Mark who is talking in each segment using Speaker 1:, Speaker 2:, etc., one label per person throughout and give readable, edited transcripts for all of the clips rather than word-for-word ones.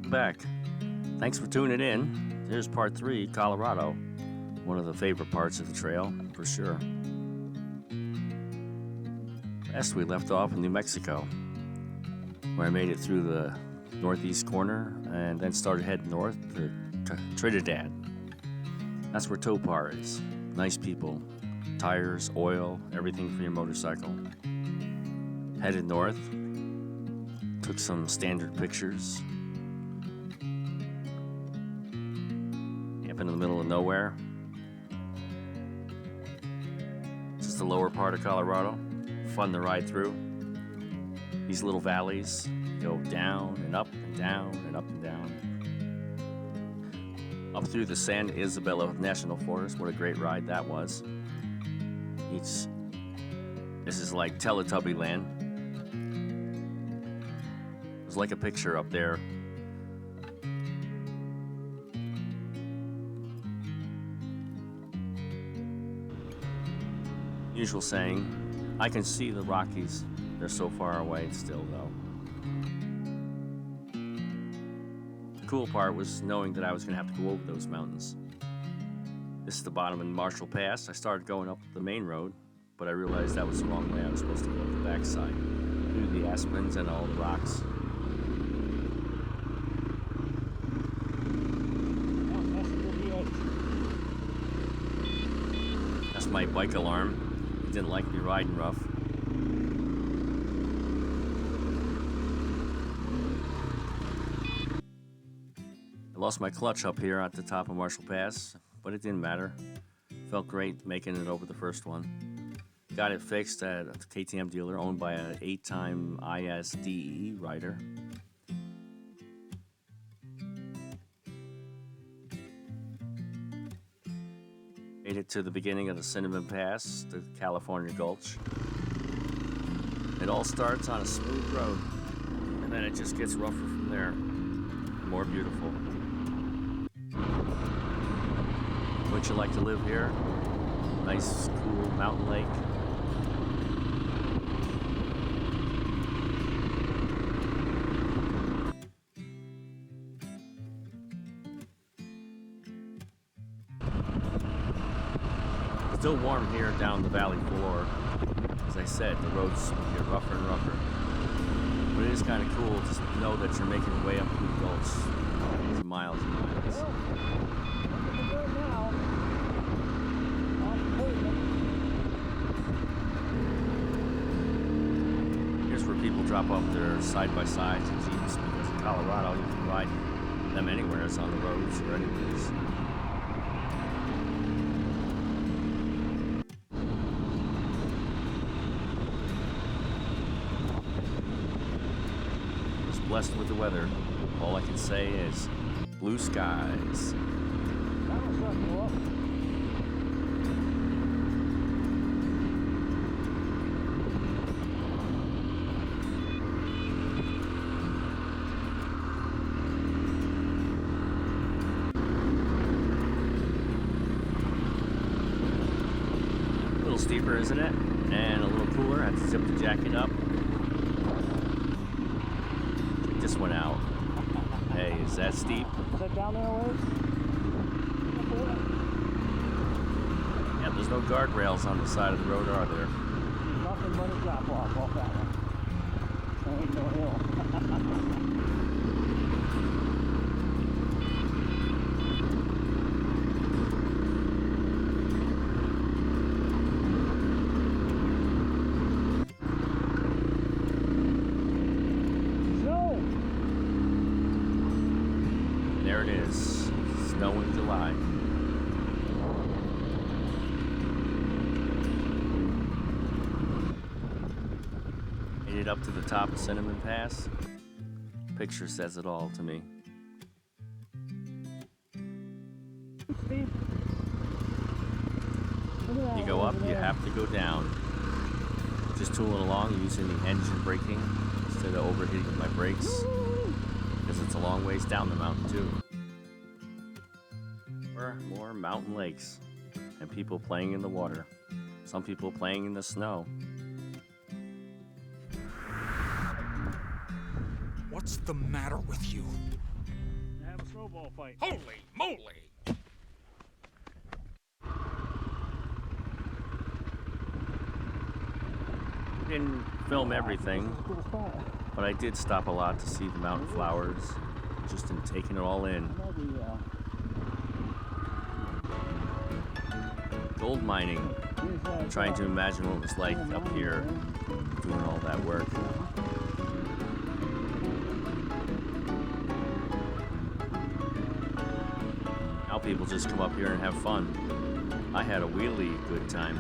Speaker 1: welcome back. Thanks for tuning in. Here's part 3, Colorado. One of the favorite parts of the trail, for sure. Last we left off in New Mexico, where I made it through the northeast corner and then started heading north to Trinidad. That's where Topar is. Nice people, tires, oil, everything for your motorcycle. Headed north, took some standard pictures. Up in the middle of nowhere. This is the lower part of Colorado. Fun to ride through. These little valleys go down and up and down and up and down. Up through the San Isabella National Forest. What a great ride that was. This is like Teletubby land. It was like a picture up there. Usual saying, I can see the Rockies. They're so far away still, though. The cool part was knowing that I was going to have to go over those mountains. This is the bottom of Marshall Pass. I started going up the main road, but I realized that was the wrong way. I was supposed to go up the backside, through the aspens and all the rocks. That's my bike alarm. He didn't like me riding rough. I lost my clutch up here at the top of Marshall Pass, but it didn't matter. Felt great making it over the first one. Got it fixed at a KTM dealer owned by an 8-time ISDE rider. Made it to the beginning of the Cinnamon Pass, the California Gulch. It all starts on a smooth road, and then it just gets rougher from there. More beautiful. Would you like to live here? Nice, cool mountain lake. Still warm here down the valley floor. As I said, the roads get rougher and rougher. But it is kind of cool to know that you're making your way up through the gulch. It's miles and miles. Here's where people drop off their side-by-sides and Jeeps, because in Colorado you can ride them anywhere. It's on the roads or anyways. Blessed with the weather. All I can say is blue skies. A little steeper, isn't it? And a little cooler. I have to zip the jacket up. This one out. Hey, is that steep?
Speaker 2: Is that down there a ways?
Speaker 1: Yeah, there's no guardrails on the side of the road, are there?
Speaker 2: Nothing but a drop off that one. There ain't no hill.
Speaker 1: There it is, snow in July. Made it up to the top of Cinnamon Pass. Picture says it all to me. You go up, you have to go down. Just tooling along using the engine braking instead of overheating my brakes. Because it's a long ways down the mountain too. More mountain lakes and people playing in the water. Some people playing in the snow.
Speaker 3: What's the matter with you?
Speaker 2: have a snowball fight.
Speaker 3: Holy moly!
Speaker 1: Didn't film everything,
Speaker 2: This is a cool spot.
Speaker 1: but I did stop a lot to see the mountain flowers, just in taking it all in.
Speaker 2: Maybe,
Speaker 1: Gold mining,
Speaker 2: here's that,
Speaker 1: trying to imagine what it was like up here, doing all that work. Now people just come up here and have fun. I had a really good time.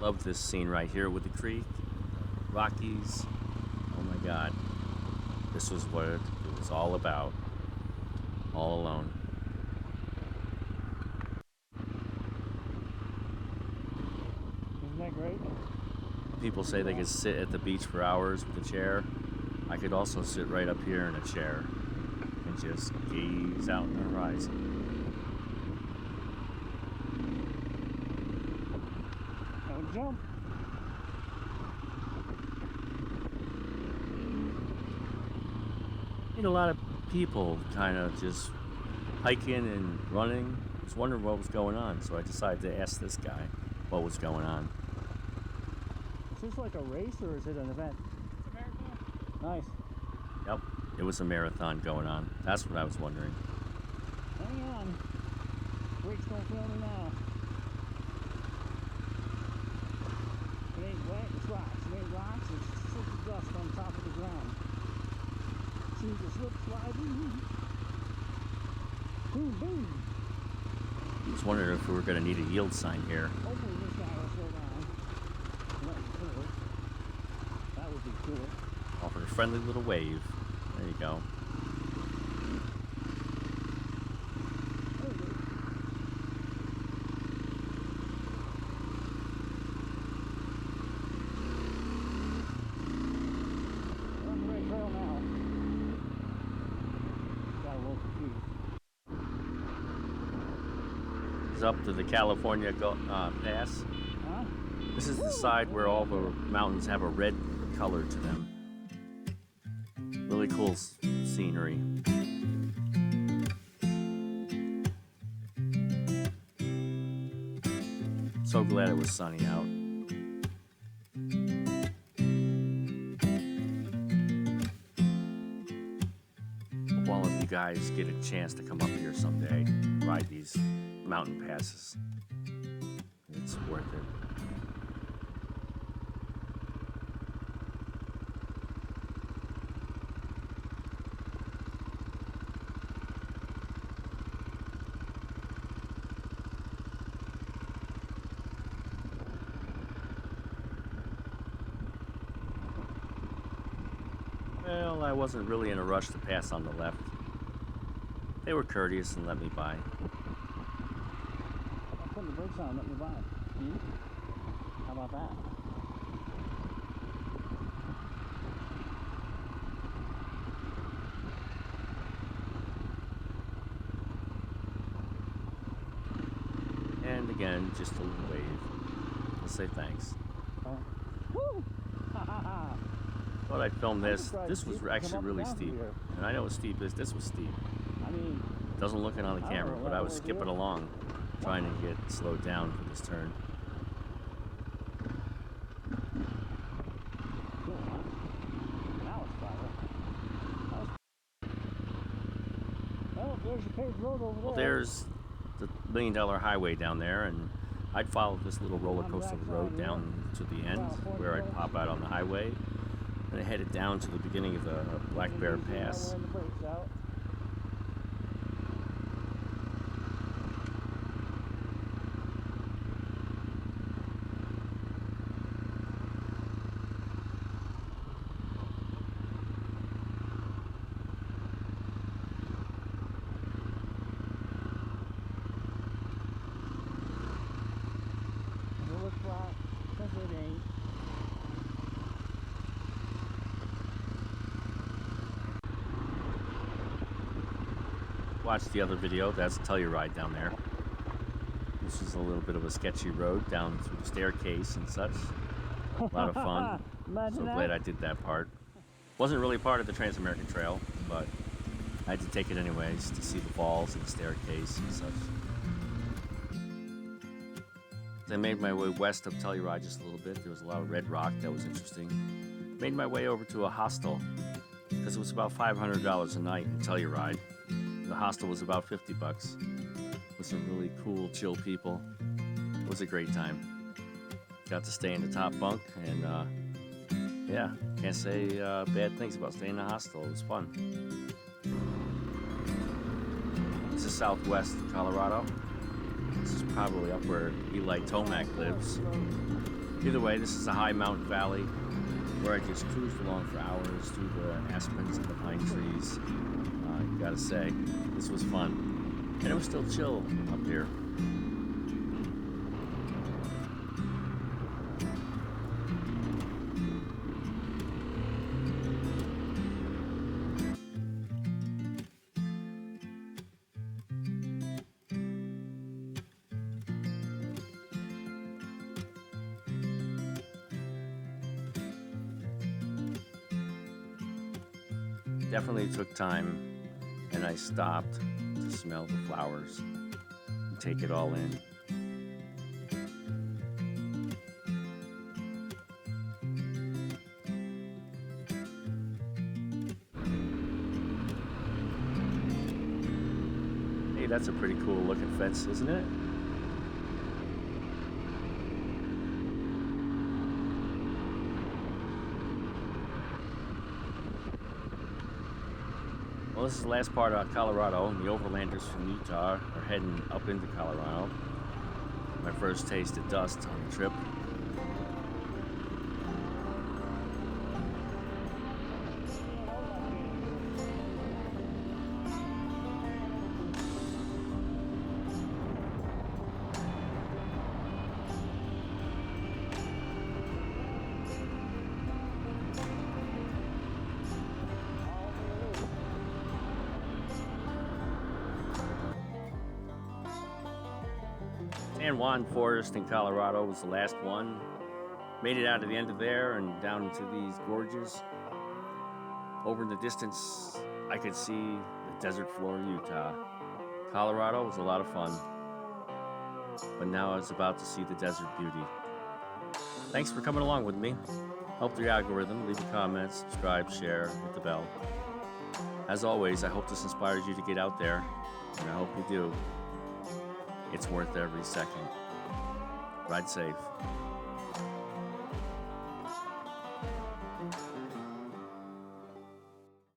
Speaker 1: Love this scene right here with the creek, Rockies. Oh my God, this was what it was all about. All alone.
Speaker 2: Isn't that great?
Speaker 1: People say they could sit at the beach for hours with a chair. I could also sit right up here in a chair and just gaze out in the horizon.
Speaker 2: Don't jump.
Speaker 1: Seen a lot of people kind of just hiking and running. I was wondering what was going on, so I decided to ask this guy what was going on.
Speaker 2: Is this like a race or is it an event?
Speaker 3: It's a marathon.
Speaker 2: Nice.
Speaker 1: Yep, it was a marathon going on. That's what I was wondering.
Speaker 2: Hang on. Brakes don't fail me now. It ain't wet, it's rocks. It ain't rocks, it's silky dust on top of the ground. Seems to slip, slide, boom, boom.
Speaker 1: I was wondering if we were going to need a yield sign here.
Speaker 2: Hopefully this guy will slow down. Let me through. That would be cool.
Speaker 1: Offered a friendly little wave. There you go.
Speaker 2: There it is. We're on the right trail now. Got a little confused.
Speaker 1: It's up to the California Pass.
Speaker 2: Huh?
Speaker 1: This is the side where all the mountains have a red color to them. Really cool scenery. So glad it was sunny out. Hope all of you guys get a chance to come up here someday, ride these mountain passes. It's worth it. Well, I wasn't really in a rush to pass on the left. They were courteous and let me by.
Speaker 2: I'm putting the brakes on, let me by. Hmm? How about that?
Speaker 1: And again, just a little wave. I'll say thanks.
Speaker 2: Woo! Ha ha ha!
Speaker 1: Thought I'd film this.
Speaker 2: surprised
Speaker 1: This was
Speaker 2: people come
Speaker 1: actually
Speaker 2: up
Speaker 1: really
Speaker 2: and down
Speaker 1: steep.
Speaker 2: here.
Speaker 1: And I know it's steep. This was steep.
Speaker 2: I mean,
Speaker 1: Doesn't look it on the
Speaker 2: I don't
Speaker 1: camera,
Speaker 2: know
Speaker 1: but
Speaker 2: what
Speaker 1: I was
Speaker 2: was
Speaker 1: skipping
Speaker 2: here.
Speaker 1: along, trying to get slowed down for this turn.
Speaker 2: cool, huh? Now it's fire. Oh, there's a paved road over there.
Speaker 1: Well, there's the $1 Million Highway down there, and I'd follow this little roller coaster road down to the end where I'd pop out on the highway, and I headed down to the beginning of the Black Bear Pass.
Speaker 2: Wearing the brakes out. It looks flat, because it ain't.
Speaker 1: Watch the other video, that's Telluride down there. This is a little bit of a sketchy road down through the staircase and such. A lot of fun.
Speaker 2: Imagine
Speaker 1: So
Speaker 2: that.
Speaker 1: glad I did that part. Wasn't really part of the Trans-American Trail, but I had to take it anyways to see the falls and the staircase and such. I made my way west of Telluride just a little bit. There was a lot of red rock that was interesting. Made my way over to a hostel because it was about $500 a night in Telluride. The hostel was about $50 with some really cool, chill people. It was a great time. Got to stay in the top bunk, and yeah, can't say bad things about staying in a hostel. It was fun. This is southwest Colorado. This is probably up where Eli Tomac lives. Either way, this is a high mountain valley where I just cruised along for hours through the aspens and the pine trees. Gotta say, this was fun. And it was still chill up here. Definitely took time, and I stopped to smell the flowers and take it all in. Hey, that's a pretty cool looking fence, isn't it? Well, this is the last part of Colorado, and the overlanders from Utah are heading up into Colorado. My first taste of dust on the trip. San Juan Forest in Colorado was the last one. Made it out of the end of there and down into these gorges. Over in the distance, I could see the desert floor of Utah. Colorado was a lot of fun, but now I was about to see the desert beauty. Thanks for coming along with me. Help the algorithm, leave a comment, subscribe, share, hit the bell. As always, I hope this inspires you to get out there, and I hope you do. It's worth every second. Ride safe.